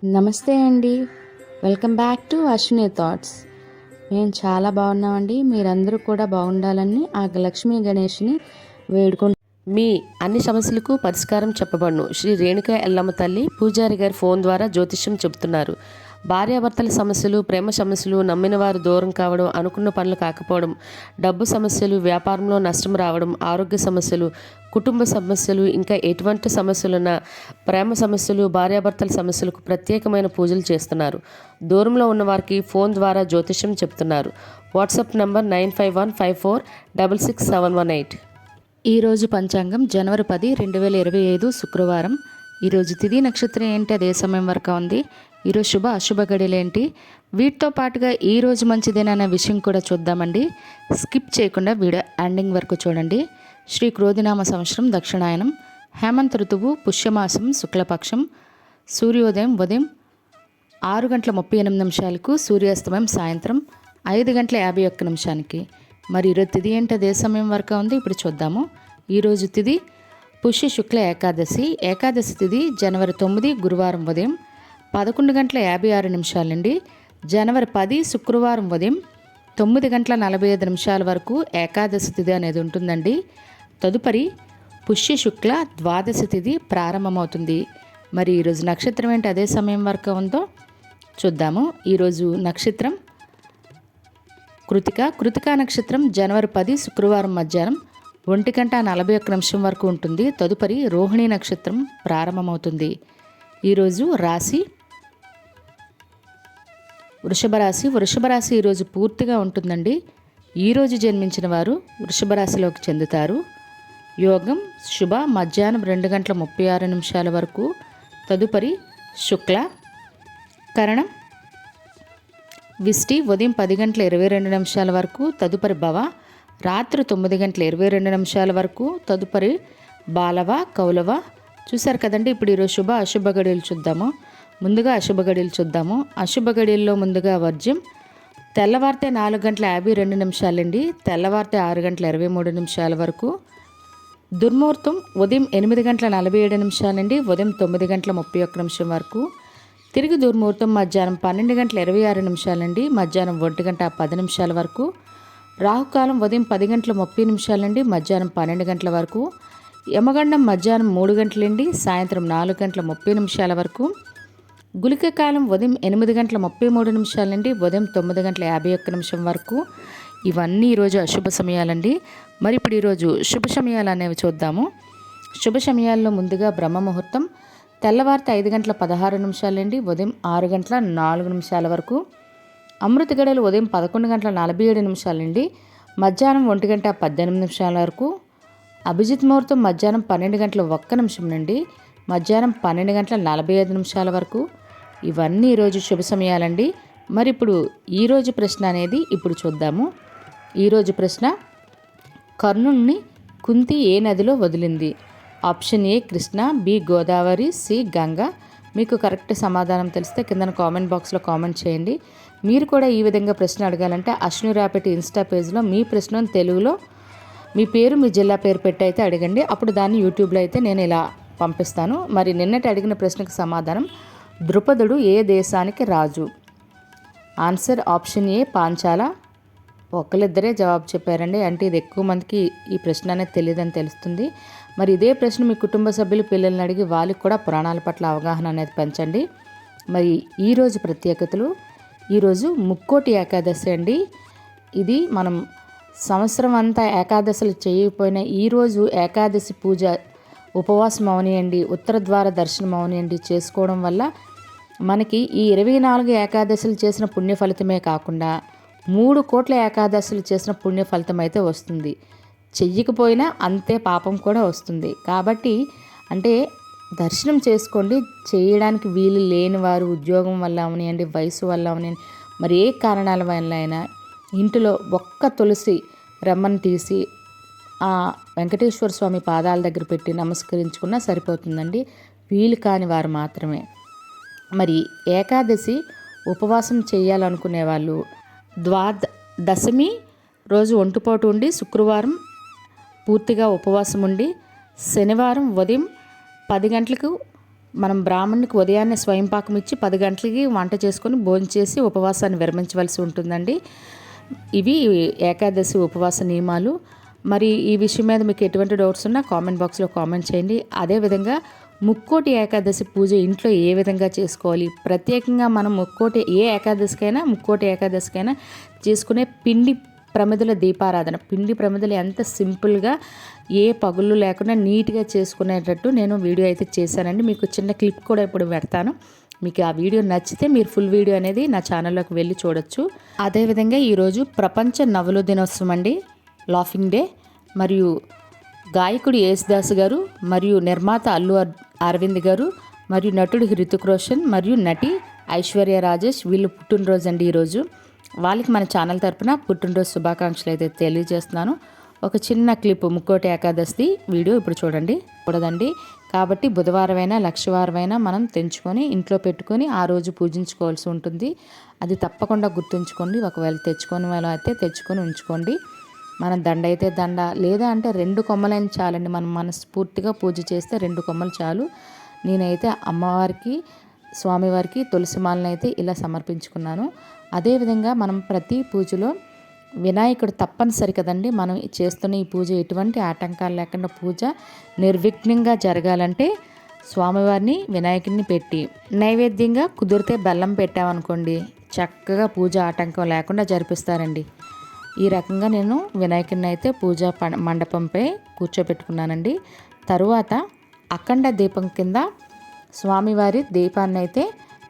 నమస్తే అండి. Welcome back to Ashwini thoughts. మేము చాలా బాగున్నామండి. మీరందరూ కూడా బాగుండాలని ఆ లక్ష్మీ గణేష్ని వేడుకుంటున్నాం. మీ అన్ని సమస్యలకు పరిష్కారం చెప్పబడును. శ్రీ రేణుకా ఎల్లమ్మ తల్లి పూజారి గారి ఫోన్ ద్వారా జ్యోతిష్యం చెబుతున్నారు. భార్యాభర్తల సమస్యలు, ప్రేమ సమస్యలు, నమ్మిన వారు దూరం కావడం, అనుకున్న పనులు కాకపోవడం, డబ్బు సమస్యలు, వ్యాపారంలో నష్టం రావడం, ఆరోగ్య సమస్యలు, కుటుంబ సమస్యలు, ఇంకా ఎటువంటి సమస్యలున్నా, ప్రేమ సమస్యలు, భార్యాభర్తల సమస్యలకు ప్రత్యేకమైన పూజలు చేస్తున్నారు. దూరంలో ఉన్న వారికి ఫోన్ ద్వారా జ్యోతిష్యం చెప్తున్నారు. WhatsApp number 9515466718. ఈరోజు పంచాంగం జనవరి 10, 2025 శుక్రవారం. ఈరోజు తిథి నక్షత్రం ఏంటి, అదే సమయం వరకు ఉంది. ఈరోజు శుభ అశుభ గడియలేంటి, వీటితో పాటుగా ఈరోజు మంచిదేనన్న విషయం కూడా చూద్దామండి. స్కిప్ చేయకుండా వీడియో ఎండింగ్ వరకు చూడండి. శ్రీ క్రోధినామ సంవత్సరం దక్షిణాయనం, హేమంత ఋతువు, పుష్యమాసం, శుక్లపక్షం, సూర్యోదయం ఉదయం 6:38 సూర్యాస్తమయం సాయంత్రం 5:51. మరి ఈరోజు తిథి ఏంటి, అదే సమయం వరకు ఉంది. ఇప్పుడు చూద్దాము. ఈరోజు తిథి పుష్య శుక్ల ఏకాదశి. ఏకాదశి తిథి జనవరి 9 గురువారం ఉదయం 11:56 నుండి జనవరి 10 శుక్రవారం ఉదయం 9:45 వరకు ఏకాదశి తిథి అనేది ఉంటుందండి. తదుపరి పుష్య శుక్ల ద్వాదశి తిథి ప్రారంభమవుతుంది. మరి ఈరోజు నక్షత్రం ఏంటి, అదే సమయం వరకు ఉందో చూద్దాము. ఈరోజు నక్షత్రం కృతిక. కృతికా నక్షత్రం జనవరి 10 శుక్రవారం మధ్యాహ్నం 1:41 వరకు ఉంటుంది. తదుపరి రోహిణి నక్షత్రం ప్రారంభమవుతుంది. ఈరోజు రాశి వృషభ రాశి. వృషభ రాశి ఈరోజు పూర్తిగా ఉంటుందండి. ఈరోజు జన్మించిన వారు వృషభ రాశిలోకి చెందుతారు. యోగం శుభ మధ్యాహ్నం 2:36 వరకు. తదుపరి శుక్ల. కరణం విష్టి ఉదయం 10:22 వరకు. తదుపరి భవ రాత్రి 9:22 వరకు. తదుపరి బాలవ కౌలవ. చూసారు కదండి. ఇప్పుడు ఈరోజు శుభ అశుభ గడియలు చూద్దాము. ముందుగా అశుభ గడియలు చూద్దాము. అశుభ గడియల్లో ముందుగా వర్జ్యం తెల్లవారితే 4:52 అండి. తెల్లవారితే 6:23 వరకు. దుర్ముహూర్తం ఉదయం 8:47 నుండి ఉదయం 9:31 వరకు. తిరిగి దుర్ముహూర్తం మధ్యాహ్నం 12:26 నుండి మధ్యాహ్నం 1:10 వరకు. రాహుకాలం ఉదయం 10:30 నుండి మధ్యాహ్నం 12 వరకు. యమగండం మధ్యాహ్నం 3 గంటల నుండి సాయంత్రం 4:30 వరకు. గుళిక కాలం ఉదయం 8:33 నుండి ఉదయం 9:51 వరకు. ఇవన్నీ ఈరోజు అశుభ సమయాలండి. మరి ఇప్పుడు ఈరోజు శుభ సమయాలు అనేవి చూద్దాము. శుభ సమయాల్లో ముందుగా బ్రహ్మ ముహూర్తం తెల్లవారితే 5:16 నుండి ఉదయం 6:04 వరకు. అమృత గడియలు ఉదయం 11:47 నుండి మధ్యాహ్నం 1:18 వరకు. అభిజిత్ ముహూర్తం మధ్యాహ్నం 12:01 నుండి మధ్యాహ్నం 12:45 వరకు. ఇవన్నీ ఈరోజు శుభ సమయాలండి. మరి ఇప్పుడు ఈరోజు ప్రశ్న అనేది ఇప్పుడు చూద్దాము. ఈరోజు ప్రశ్న, కర్ణుణ్ణి కుంతి ఏ నదిలో వదిలింది? Option A Krishna, B Godavari, C Ganga. మీకు కరెక్ట్ సమాధానం తెలిస్తే కింద కామెంట్ బాక్స్లో కామెంట్ చేయండి. మీరు కూడా ఈ విధంగా ప్రశ్న అడగాలంటే అశ్విని రాపెట్టి ఇన్స్టా పేజ్లో మీ ప్రశ్నను తెలుగులో మీ పేరు మీ జిల్లా పేరు పెట్టి అయితే అడగండి. అప్పుడు దాన్ని యూట్యూబ్లో అయితే నేను ఇలా పంపిస్తాను. మరి నిన్నటి అడిగిన ప్రశ్నకు సమాధానం, ద్రుపదుడు ఏ దేశానికి రాజు? Answer option A Panchala. ఒకరిద్దరే జవాబు చెప్పారండి. అంటే ఇది ఎక్కువ మందికి ఈ ప్రశ్న అనేది తెలియదని తెలుస్తుంది. మరి ఇదే ప్రశ్న మీ కుటుంబ సభ్యులు పిల్లల్ని అడిగి వాళ్ళకి కూడా పురాణాల పట్ల అవగాహన అనేది పెంచండి. మరి ఈరోజు ప్రత్యేకతలు, ఈరోజు ముక్కోటి ఏకాదశి అండి. ఇది మనం సంవత్సరం అంతా ఏకాదశులు చేయకపోయినా ఈరోజు ఏకాదశి పూజ ఉపవాసం అవనియండి, ఉత్తర ద్వార దర్శనం అవనియండి చేసుకోవడం వల్ల మనకి ఈ 24 ఏకాదశులు చేసిన పుణ్య ఫలితమే కాకుండా 3 కోట్ల ఏకాదశులు చేసిన పుణ్య ఫలితం అయితే వస్తుంది. చెయ్యకపోయినా అంతే పాపం కూడా వస్తుంది. కాబట్టి అంటే దర్శనం చేసుకోండి. చేయడానికి వీలు లేని వారు ఉద్యోగం వల్ల అవనియండి, వయసు వల్ల అవనియండి, మరి ఏ కారణాల వల్ల అయినా ఇంటిలో ఒక్క తులసి రెమ్మను తీసి ఆ వెంకటేశ్వర స్వామి పాదాల దగ్గర పెట్టి నమస్కరించుకున్నా సరిపోతుందండి. వీలు కాని వారు మాత్రమే. మరి ఏకాదశి ఉపవాసం చేయాలనుకునే వాళ్ళు దశమి రోజు ఒంటిపోటు ఉండి శుక్రవారం పూర్తిగా ఉపవాసం ఉండి శనివారం ఉదయం 10 గంటలకు మనం బ్రాహ్మణునికి ఉదయాన్నే స్వయంపాకం ఇచ్చి 10 గంటలకి వంట చేసుకొని భోంచేసి ఉపవాసాన్ని విరమించవలసి ఉంటుందండి. ఇవి ఏకాదశి ఉపవాస నియమాలు. మరి ఈ విషయం మీద మీకు ఎటువంటి డౌట్స్ ఉన్నా కామెంట్ బాక్స్లో కామెంట్ చేయండి. అదేవిధంగా ముక్కోటి ఏకాదశి పూజ ఇంట్లో ఏ విధంగా చేసుకోవాలి, ప్రత్యేకంగా మనం ముక్కోటి ఏకాదశికైనా చేసుకునే పిండి ప్రమిదల దీపారాధన, పిండి ప్రమిదలు ఎంత సింపుల్గా ఏ పగుళ్ళు లేకుండా నీట్గా చేసుకునేటట్టు నేను వీడియో అయితే చేశానండి. మీకు చిన్న క్లిప్ కూడా ఇప్పుడు పెడతాను. మీకు ఆ వీడియో నచ్చితే మీరు ఫుల్ వీడియో అనేది నా ఛానల్లోకి వెళ్ళి చూడొచ్చు. అదేవిధంగా ఈరోజు ప్రపంచ నవ్వుల దినోత్సవం అండి, లాఫింగ్ డే. మరియు గాయకుడు యేసుదాస్ గారు మరియు నిర్మాత అల్లు అరవింద్ గారు మరియు నటుడు హృతిక్ రోషన్ మరియు నటి ఐశ్వర్య రాజేష్ వీళ్ళు పుట్టినరోజు అండి ఈరోజు. వాళ్ళకి మన ఛానల్ తరపున పుట్టినరోజు శుభాకాంక్షలు అయితే తెలియజేస్తున్నాను. ఒక చిన్న క్లిప్ ముక్కోటి ఏకాదశి వీడియో ఇప్పుడు చూడండి. కాబట్టి బుధవారమైనా లక్షవారమైనా మనం తెంచుకొని ఇంట్లో పెట్టుకొని ఆ రోజు పూజించుకోవాల్సి ఉంటుంది. అది తప్పకుండా గుర్తుంచుకోండి. ఒకవేళ తెచ్చుకొని వాళ్ళ అయితే తెచ్చుకొని ఉంచుకోండి. మన దండ అయితే దండ, లేదా అంటే 2 కొమ్మలైన చాలండి. మనం మనస్ఫూర్తిగా పూజ చేస్తే 2 కొమ్మలు చాలు. నేనైతే అమ్మవారికి స్వామివారికి తులసిమాలను అయితే ఇలా సమర్పించుకున్నాను. అదేవిధంగా మనం ప్రతి పూజలో వినాయకుడు తప్పనిసరి కదండి. మనం చేస్తున్న ఈ పూజ ఎటువంటి ఆటంకాలు లేకుండా పూజ నిర్విఘ్నంగా జరగాలంటే స్వామివారిని వినాయకుడిని పెట్టి నైవేద్యంగా కుదిరితే బెల్లం పెట్టామనుకోండి, చక్కగా పూజ ఆటంకం లేకుండా జరిపిస్తారండి. ఈ రకంగా నేను వినాయకుడిని అయితే పూజ మండపంపై కూర్చోబెట్టుకున్నానండి. తరువాత అఖండ దీపం కింద స్వామివారి దీపాన్ని అయితే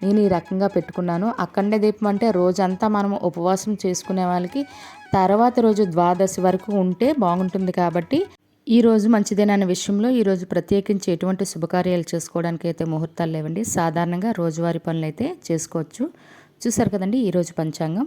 నేను ఈ రకంగా పెట్టుకున్నాను. అఖండ దీపం అంటే రోజంతా మనం ఉపవాసం చేసుకునే వాళ్ళకి తర్వాత రోజు ద్వాదశి వరకు ఉంటే బాగుంటుంది. కాబట్టి ఈరోజు మంచిదేనన్న విషయంలో ఈరోజు ప్రత్యేకించి ఎటువంటి శుభకార్యాలు చేసుకోవడానికి అయితే ముహూర్తాలు లేవండి. సాధారణంగా రోజువారీ పనులు అయితే చేసుకోవచ్చు. చూసారు కదండి ఈరోజు పంచాంగం.